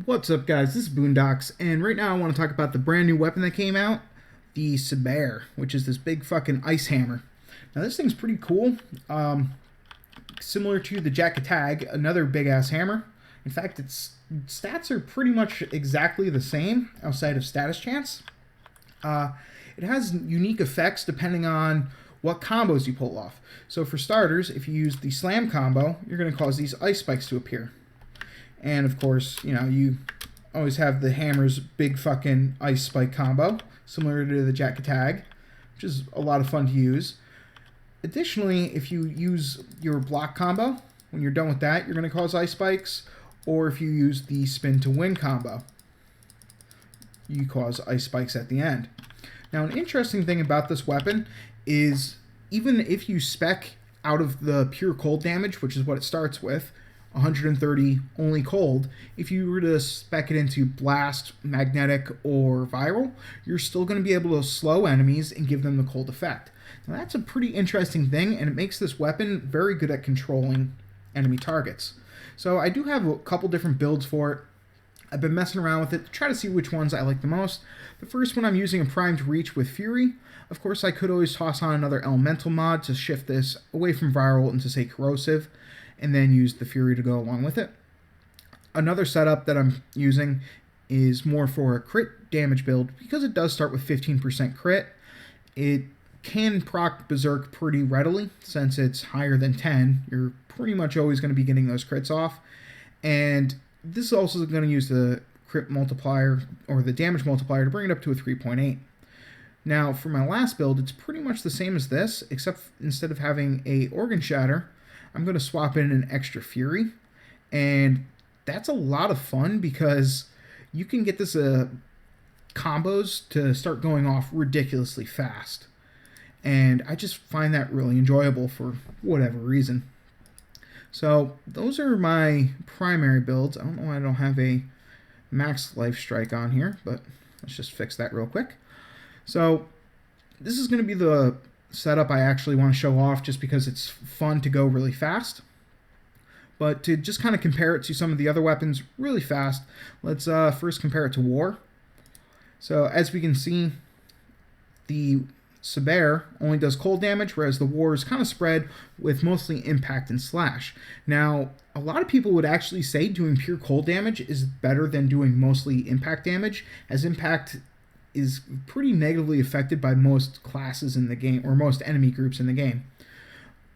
What's up, guys? This is Boondocks, and right now I want to talk about the brand new weapon that came out, the Sibear, which is this big fucking ice hammer. Now, this thing's pretty cool. Similar to the Jack-a-Tag, another big ass hammer. In fact, its stats are pretty much exactly the same outside of status chance. It has unique effects depending on what combos you pull off. So, for starters, if you use the slam combo, you're going to cause these ice spikes to appear. And of course, you always have the hammer's big fucking ice spike combo, similar to the Jack-a-Tag, which is a lot of fun to use. Additionally, if you use your block combo, when you're done with that, you're going to cause ice spikes. Or if you use the spin to win combo, you cause ice spikes at the end. Now, an interesting thing about this weapon is even if you spec out of the pure cold damage, which is what it starts with, 130 only cold, if you were to spec it into blast, magnetic, or viral, you're still going to be able to slow enemies and give them the cold effect. Now that's a pretty interesting thing, and it makes this weapon very good at controlling enemy targets. So I do have a couple different builds for it. I've been messing around with it to try to see which ones I like the most. The first one, I'm using a primed reach with Fury. Of course, I could always toss on another elemental mod to shift this away from viral into, say, corrosive, and then use the Fury to go along with it. Another setup that I'm using is more for a crit damage build. Because it does start with 15% crit, it can proc Berserk pretty readily. Since it's higher than 10, you're pretty much always going to be getting those crits off. And this is also going to use the crit multiplier, or the damage multiplier, to bring it up to a 3.8. Now, for my last build, it's pretty much the same as this, except instead of having a Organ Shatter, I'm going to swap in an extra Fury, and that's a lot of fun because you can get this combos to start going off ridiculously fast, and I just find that really enjoyable for whatever reason. So those are my primary builds. I don't know why I don't have a max life strike on here, but let's just fix that real quick. So this is going to be the setup I actually want to show off just because it's fun to go really fast. But to just kind of compare it to some of the other weapons really fast, let's first compare it to War. So as we can see, the Sibear only does cold damage, whereas the War is kind of spread with mostly impact and slash. Now, a lot of people would actually say doing pure cold damage is better than doing mostly impact damage, as impact is pretty negatively affected by most classes in the game, or most enemy groups in the game.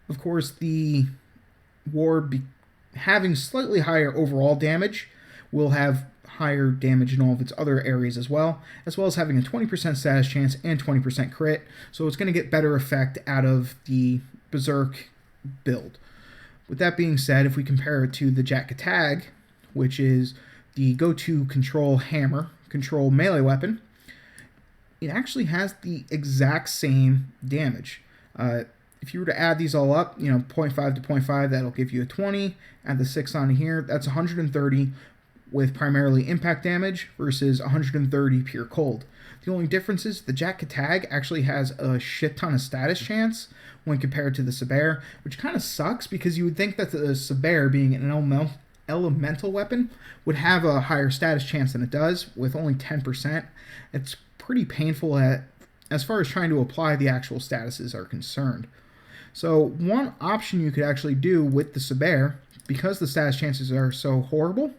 Of course, the War having slightly higher overall damage will have higher damage in all of its other areas as well as having a 20% status chance and 20% crit, so it's going to get better effect out of the Berserk build. With that being said, if we compare it to the Jack-a-Tag, which is the go-to control hammer, control melee weapon, it actually has the exact same damage. If you were to add these all up, 0.5 to 0.5, that'll give you a 20. Add the 6 on here, that's 130 with primarily impact damage versus 130 pure cold. The only difference is the Jack-a-Tag actually has a shit ton of status chance when compared to the Sibear, which kind of sucks because you would think that the Sibear, being an elemental weapon, would have a higher status chance than it does with only 10%. It's pretty painful as far as trying to apply the actual statuses are concerned. So one option you could actually do with the Sibear, because the status chances are so horrible,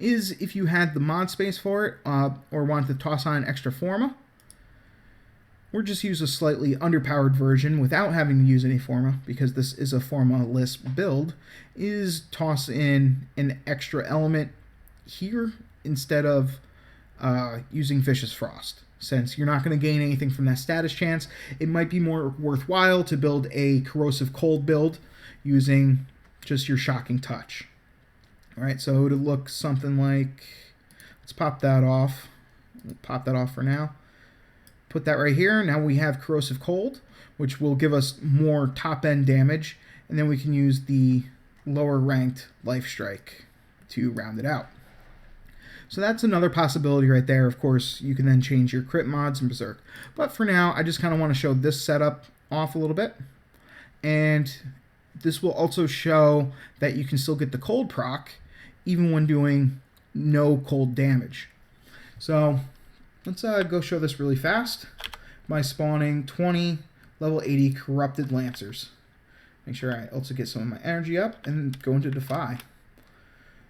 is if you had the mod space for it, or wanted to toss on extra Forma, or just use a slightly underpowered version without having to use any Forma, because this is a Forma-less build, is toss in an extra element here instead of using Vicious Frost. Since you're not going to gain anything from that status chance, it might be more worthwhile to build a corrosive cold build using just your shocking touch. Alright, so it would look something like, let's pop that off. We'll pop that off for now. Put that right here. Now we have corrosive cold, which will give us more top end damage, and then we can use the lower ranked life strike to round it out. So that's another possibility right there. Of course, you can then change your crit mods and Berserk. But for now, I just kind of want to show this setup off a little bit. And this will also show that you can still get the cold proc even when doing no cold damage. So let's go show this really fast by spawning 20 level 80 corrupted lancers. Make sure I also get some of my energy up and go into Defy.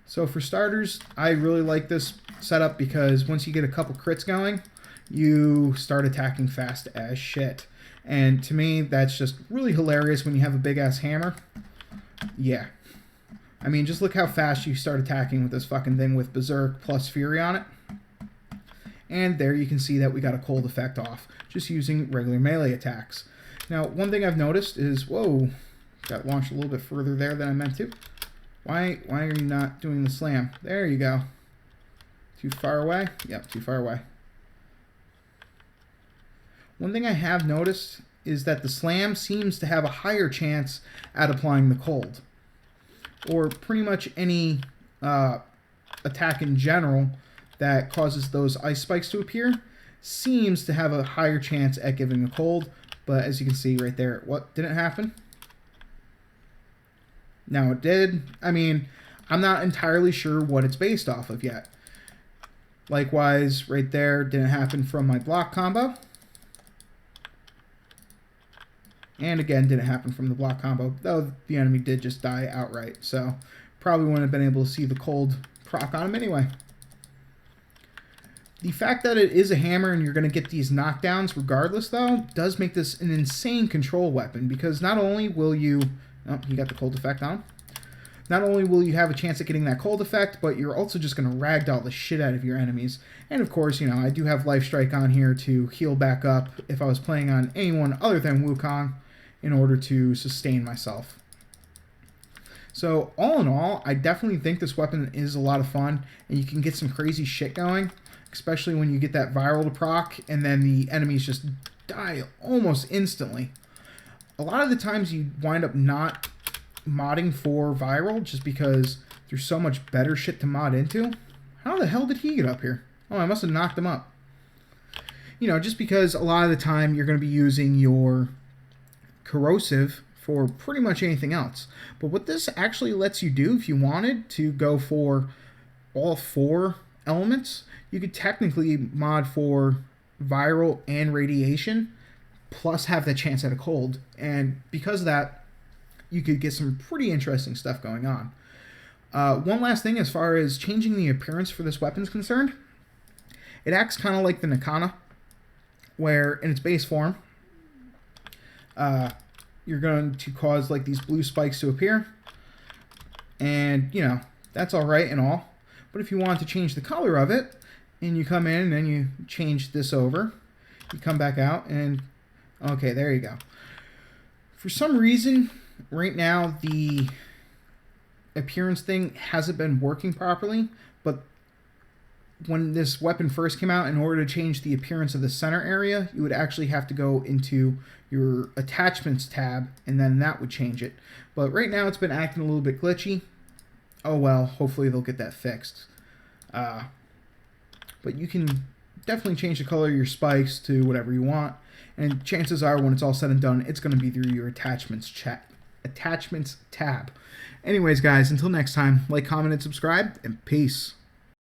So for starters, I really like this setup because once you get a couple crits going, you start attacking fast as shit. And to me, that's just really hilarious when you have a big-ass hammer. Yeah. I mean, just look how fast you start attacking with this fucking thing with Berserk plus Fury on it. And there you can see that we got a cold effect off, just using regular melee attacks. Now, one thing I've noticed is, whoa, got launched a little bit further there than I meant to. Why are you not doing the slam? There you go. Too far away? Yep, too far away. One thing I have noticed is that the slam seems to have a higher chance at applying the cold. Or pretty much any attack in general that causes those ice spikes to appear seems to have a higher chance at giving a cold. But as you can see right there, what didn't happen? Now it did. I mean, I'm not entirely sure what it's based off of yet. Likewise, right there, didn't happen from my block combo. And again, didn't happen from the block combo, though the enemy did just die outright. So probably wouldn't have been able to see the cold proc on him anyway. The fact that it is a hammer and you're going to get these knockdowns regardless, though, does make this an insane control weapon. Because not only will you... Oh, you got the cold effect on. Not only will you have a chance at getting that cold effect, but you're also just going to ragdoll the shit out of your enemies. And of course, you know, I do have Life Strike on here to heal back up if I was playing on anyone other than Wukong in order to sustain myself. So all in all, I definitely think this weapon is a lot of fun, and you can get some crazy shit going, especially when you get that viral to proc, and then the enemies just die almost instantly. A lot of the times you wind up not modding for viral just because there's so much better shit to mod into. How the hell did he get up here? Oh, I must have knocked him up. You know, just because a lot of the time you're going to be using your corrosive for pretty much anything else. But what this actually lets you do, if you wanted to go for all 4 elements, you could technically mod for viral and radiation, plus have the chance at a cold. And because of that, you could get some pretty interesting stuff going on. One last thing as far as changing the appearance for this weapon is concerned, it acts kind of like the Nakana, where in its base form, you're going to cause like these blue spikes to appear. And, you know, that's all right and all. But if you want to change the color of it, and you come in and then you change this over, you come back out and, okay, there you go. For some reason, right now, the appearance thing hasn't been working properly, but when this weapon first came out, in order to change the appearance of the center area, you would actually have to go into your attachments tab, and then that would change it. But right now, it's been acting a little bit glitchy. Oh well, hopefully they'll get that fixed. But you can definitely change the color of your spikes to whatever you want, and chances are, when it's all said and done, it's going to be through your attachments tab. Anyways, guys, until next time, like, comment, and subscribe, and peace.